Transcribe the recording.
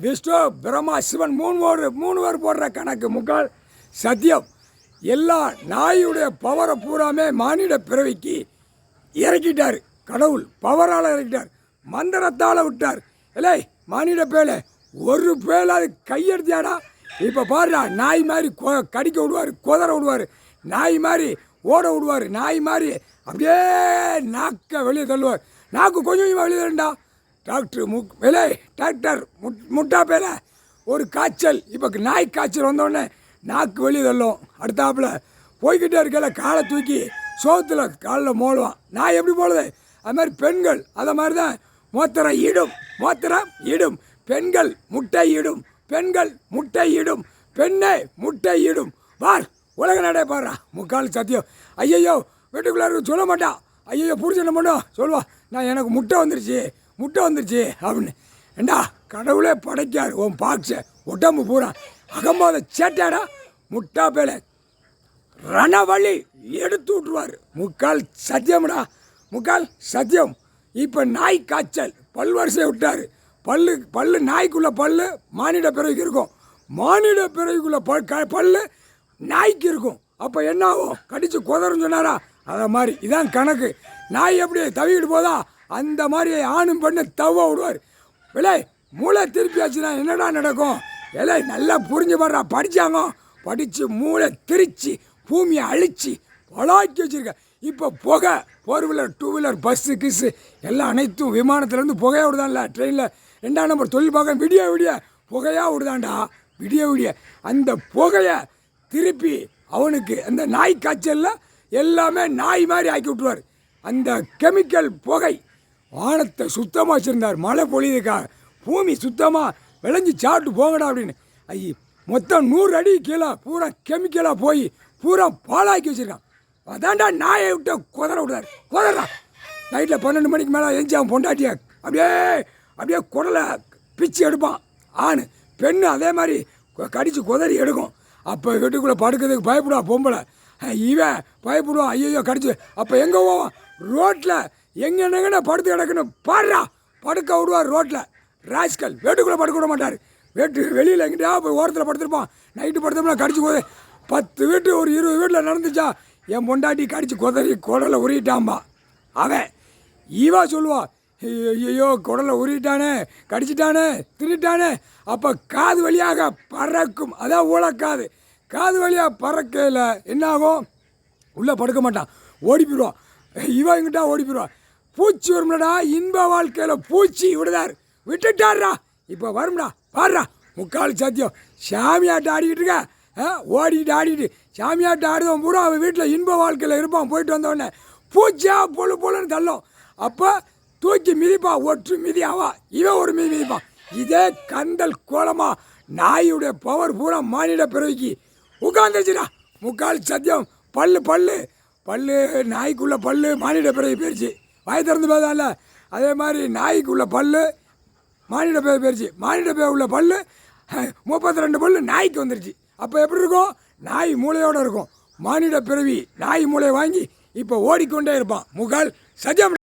விஷ்ணு பிரம்மா சிவன் மூணு பேர் போடுற கணக்கு முக்கால் சத்தியம். எல்லா நாயுடைய பவரை பூராமே மானிட பிறவிக்கு இறக்கிட்டார். கடவுள் பவரால் இறக்கிட்டார், மந்திரத்தால் விட்டார். இல்லை மானிட பேலை ஒரு பேலை அது கையெடுத்தியாடா. இப்போ பாருடா, நாய் மாதிரி கடிக்க விடுவார், குதற விடுவார், நாய் மாதிரி ஓட விடுவார், நாய் மாதிரி அப்படியே நாக்க வெளியே தள்ளுவார். நாக்கு கொஞ்சம் கொஞ்சமாக வெளியே தள்ளுண்டா. டாக்டர் முட்டா பேலை ஒரு காய்ச்சல், இப்போ நாய் காய்ச்சல் வந்தோடனே நாக்கு வெளியே தள்ளும். அடுத்தாப்புல போய்கிட்டே இருக்கல காலை தூக்கி சோத்தில் காலில் மோளுவான். நாய் எப்படி போடுது அது மாதிரி பெண்கள் அதை மாதிரி தான் மோத்திரம் இடும் பெண்கள் முட்டை இடும், பெண்கள் முட்டை இடும், பெண்ணை முட்டை இடும். பார் உலக நடை பாடுறா முக்கால் சத்தியம். ஐயையோ வீட்டுக்குள்ளார சொல்ல மாட்டான். ஐயோ பிடிச்ச மட்டும் சொல்லுவா, நான் எனக்கு முட்டை வந்துருச்சு அப்படின்னு. ஏண்டா கடவுளே படைக்கார் உன் பாக்ஸை உடம்பு பூரா அகம்பாத சேட்டாடா. முட்டா பேலை ரணவழி எடுத்து விட்ருவார். முக்கால் சத்தியம்டா, முக்கால் சத்தியம். இப்போ நாய் காய்ச்சல் பல்வரிசையை விட்டார். பல்லு நாய்க்குள்ள பல்லு மானிட பிறவிக்கு இருக்கும், மானிட பிறவிக்குள்ள பல்லு நாய்க்கு இருக்கும். அப்போ என்ன ஆகும்? கடிச்சு குதறன்னு சொன்னாரா? அதை மாதிரி இதான் கணக்கு. நாய் எப்படி தவிக்கிட்டு போதா அந்த மாதிரி ஆணும் பண்ண தவ விடுவார். விலை மூளை திருப்பியாச்சுன்னா என்னடா நடக்கும்? விலை நல்லா புரிஞ்சு பாடுறா. படித்து மூளை திரிச்சு பூமியை அழிச்சு பழாக்கி வச்சுருக்க. இப்போ புகை 4 வீலர் 2 வீலர் பஸ்ஸு கிஸ்ஸு எல்லாம் அனைத்தும் விமானத்துலேருந்து புகையாக விடுதான்ல. ட்ரெயினில் 2ஆம் நம்பர் தொழில் பார்க்க விடிய புகையாக விடுதாண்டா. விடிய அந்த புகையை திருப்பி அவனுக்கு அந்த நாய் காய்ச்சலில் எல்லாமே நாய் மாதிரி ஆக்கி விட்டுருவார். அந்த கெமிக்கல் புகை வானத்தை சுத்தமாக வச்சுருந்தார். மழை பொழியுதுக்காக பூமி சுத்தமாக விளைஞ்சி சாப்பிட்டு போங்கடா அப்படின்னு. மொத்தம் 100 அடி கீழே பூரா கெமிக்கலாக போய் பூரா பாலாக்கி வச்சுருக்கான். அதான்டா நாயை விட்டு குதறா. நைட்டில் 12 மணிக்கு மேலே எஞ்சி அவன் பொண்டாட்டியா அப்படியே குடலை பிச்சு எடுப்பான். ஆண் பெண்ணு அதே மாதிரி கடித்து குதறி எடுக்கும். அப்போ வீட்டுக்குள்ளே படுக்கிறதுக்கு பயப்படுவா பொம்பளை. இவன் பயப்படுவான், ஐயோ கடிச்சு. அப்போ எங்கே போவான்? ரோட்டில் எங்கென்னா படுத்து கிடக்குன்னு பாடுறா படுக்க விடுவார் ரோட்டில். ராஸ்கல் வீட்டுக்குள்ளே படுக்க விட மாட்டார். வெளியில் எங்கிட்டா போய் ஓரத்தில் படுத்துருப்பான். நைட்டு படுத்தோம்னா கடிச்சு போது 10 வீட்டு ஒரு 20 வீட்டில் நடந்துச்சா என் பொண்டாட்டி கடிச்சு குதறி குடலை உருட்டாம்பா. அவன் ஈவா சொல்லுவான், ஐயோ குடலை உருட்டானே, கடிச்சிட்டானே, திருட்டானே. அப்போ காது வழியாக பறக்கும், அதான் ஊழக்காது. காது வழியாக பறக்கையில் என்ன ஆகும்? உள்ளே படுக்க மாட்டான், ஓடி போயிடுவான். இவன் எங்கிட்டா ஓடி போயிடுவான். பூச்சி வரும்லடா, இன்ப வாழ்க்கையில் பூச்சி விட்டுட்டாரா. இப்போ வரும்டா பாடுறா. முக்கால் சத்தியம். சாமியாட்ட ஆடிக்கிட்டு இருக்க, ஓடிக்கிட்டு ஆடிக்கிட்டு சாமியாட்ட ஆடுதவன் பூரா அவன் வீட்டில் இன்ப வாழ்க்கையில் இருப்பான். போயிட்டு வந்தோடனே பூச்சியா பொழுன்னு தள்ளும். அப்போ தூக்கி மிதிப்பா, ஒற்று மிதியாவா, இவன் ஒரு மிதிப்பான். இதே கந்தல் கோலமாக நாயுடைய பவர் பூரா மானிட பிறவிக்கு உட்காந்துருச்சுடா. முக்கால் சத்தியம். பல்லு நாய்க்குள்ள பல்லு மானிட பிறவி போயிடுச்சு. வாய் திறந்து பேதால அதே மாதிரி நாய்க்குள்ள பல்லு மானிட பிறவி போயிடுச்சு. மானிட பிறவி உள்ள பல்லு 32 பல்லு நாய்க்கு வந்துருச்சு. அப்போ எப்படி இருக்கும்? நாய் மூளையோடு இருக்கும். மானிட பிறவி நாய் மூளையை வாங்கி இப்போ ஓடிக்கொண்டே இருப்பான். முகால் சத்தியம்.